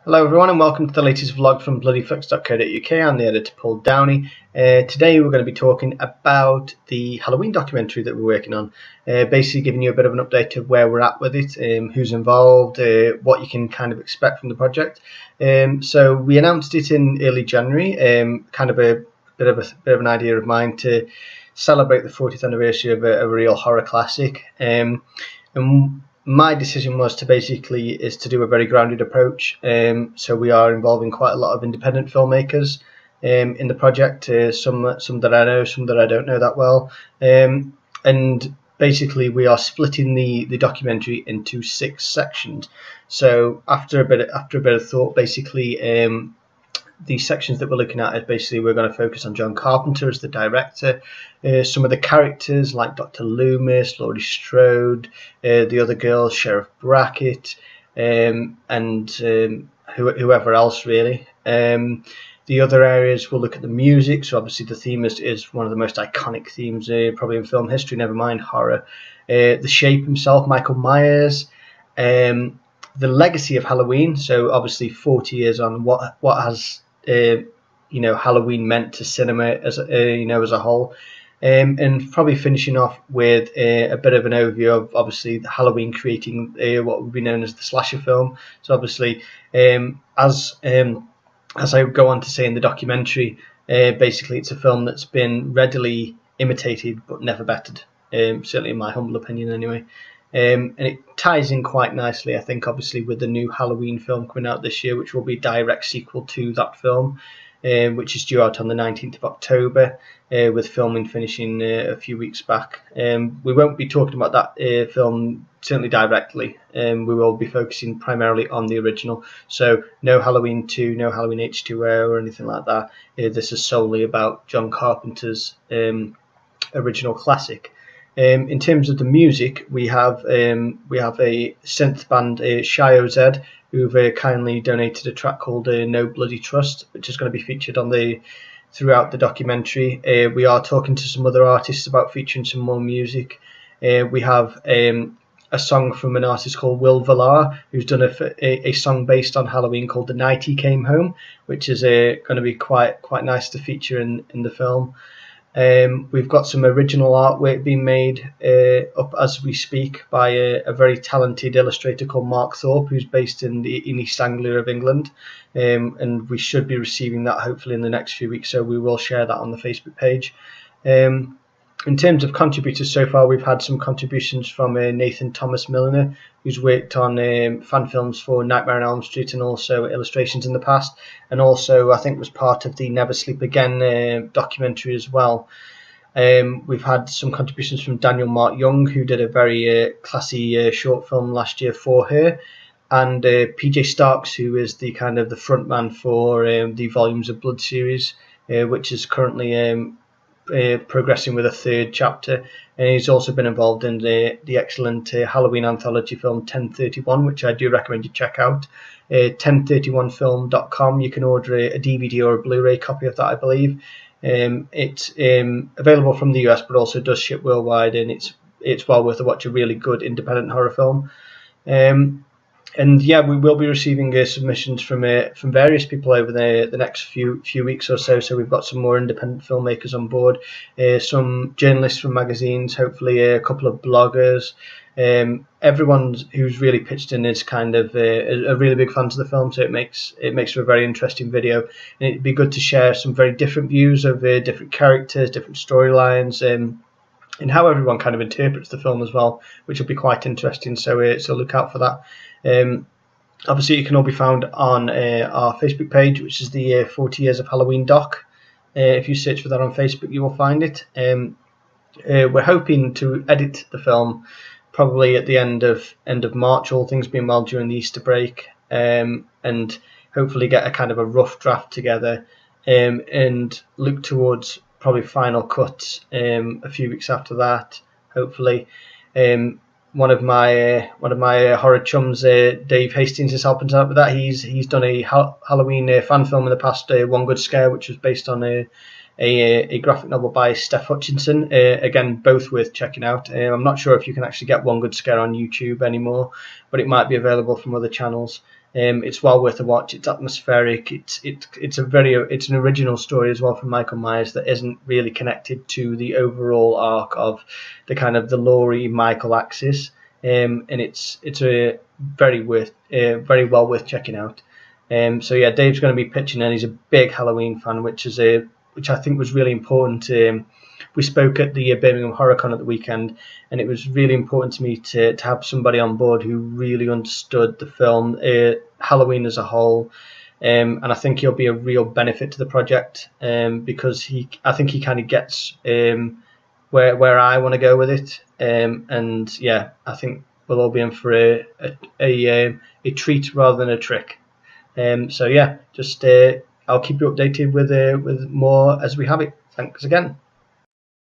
Hello everyone and welcome to the latest vlog from bloodyflix.co.uk. I'm the editor Paul Downey. Today we're going to be talking about the Halloween documentary that we're working on. Basically giving you a bit of an update of where we're at with it, who's involved, what you can kind of expect from the project. So we announced it in early January, kind of a bit of an idea of mine to celebrate the 40th anniversary of a real horror classic. And my decision was to do a very grounded approach. So we are involving quite a lot of independent filmmakers in the project. Some that I know, some that I don't know that well. And basically we are splitting the documentary into 6 sections. So after a bit of thought, basically the sections that we're looking at is basically we're going to focus on John Carpenter as the director, some of the characters like Dr. Loomis, Laurie Strode, the other girls, Sheriff Brackett, and whoever else really. The other areas we'll look at the music. So obviously the theme is one of the most iconic themes probably in film history, never mind horror. The shape himself, Michael Myers. The legacy of Halloween. So obviously 40 years on, what has Halloween meant to cinema as a whole, and probably finishing off with a bit of an overview of obviously the Halloween creating what would be known as the slasher film. So obviously as I go on to say in the documentary, basically it's a film that's been readily imitated but never bettered, certainly in my humble opinion anyway. And it ties in quite nicely, I think, obviously with the new Halloween film coming out this year, which will be a direct sequel to that film, which is due out on the 19th of October, with filming finishing a few weeks back. We won't be talking about that film certainly directly. We will be focusing primarily on the original. So no Halloween 2, no Halloween H2O or anything like that. This is solely about John Carpenter's original classic. In terms of the music, we have a synth band, Shio-Z, who've kindly donated a track called No Bloody Trust, which is going to be featured throughout the documentary. We are talking to some other artists about featuring some more music. We have a song from an artist called Will Villar, who's done a song based on Halloween called The Night He Came Home, which is going to be quite nice to feature in the film. We've got some original artwork being made up as we speak by a very talented illustrator called Mark Thorpe, who's based in East Anglia of England, and we should be receiving that hopefully in the next few weeks, so we will share that on the Facebook page. In terms of contributors so far, we've had some contributions from Nathan Thomas Milliner, who's worked on fan films for Nightmare on Elm Street and also illustrations in the past, and also I think was part of the Never Sleep Again documentary as well. We've had some contributions from Daniel Mark Young, who did a very classy short film last year for her, and PJ Starks, who is the kind of the front man for the Volumes of Blood series, which is currently progressing with a 3rd chapter, and he's also been involved in the excellent Halloween anthology film 1031, which I do recommend you check out. 1031film.com. You can order a DVD or a Blu-ray copy of that, I believe. It's available from the US, but also does ship worldwide, and it's well worth a watch. A really good independent horror film. And yeah, we will be receiving submissions from various people over the next few weeks or so. So we've got some more independent filmmakers on board, some journalists from magazines, hopefully a couple of bloggers. Everyone who's really pitched in is kind of a really big fans of the film, so it makes for a very interesting video. And it'd be good to share some very different views of different characters, different storylines, and how everyone kind of interprets the film as well, which will be quite interesting. So look out for that. Obviously, it can all be found on our Facebook page, which is the 40 Years of Halloween doc. If you search for that on Facebook, you will find it. We're hoping to edit the film probably at the end of March, all things being well, during the Easter break, and hopefully get a kind of a rough draft together, and look towards probably final cut a few weeks after that, hopefully. One of my horror chums, Dave Hastings, is helping out with that. He's done a Halloween fan film in the past, One Good Scare, which was based on a graphic novel by Steph Hutchinson. Again, both worth checking out. I'm not sure if you can actually get One Good Scare on YouTube anymore, but it might be available from other channels. It's well worth a watch. It's atmospheric. It's an original story as well from Michael Myers that isn't really connected to the overall arc of the kind of the Laurie Michael axis. And it's a very well worth checking out. So yeah, Dave's going to be pitching in. He's a big Halloween fan, which I think was really important. We spoke at the Birmingham HorrorCon at the weekend, and it was really important to me to have somebody on board who really understood the film, Halloween as a whole, and I think he'll be a real benefit to the project, because I think he kind of gets where I want to go with it, and yeah, I think we'll all be in for a treat rather than a trick. So yeah, just I'll keep you updated with more as we have it. Thanks again.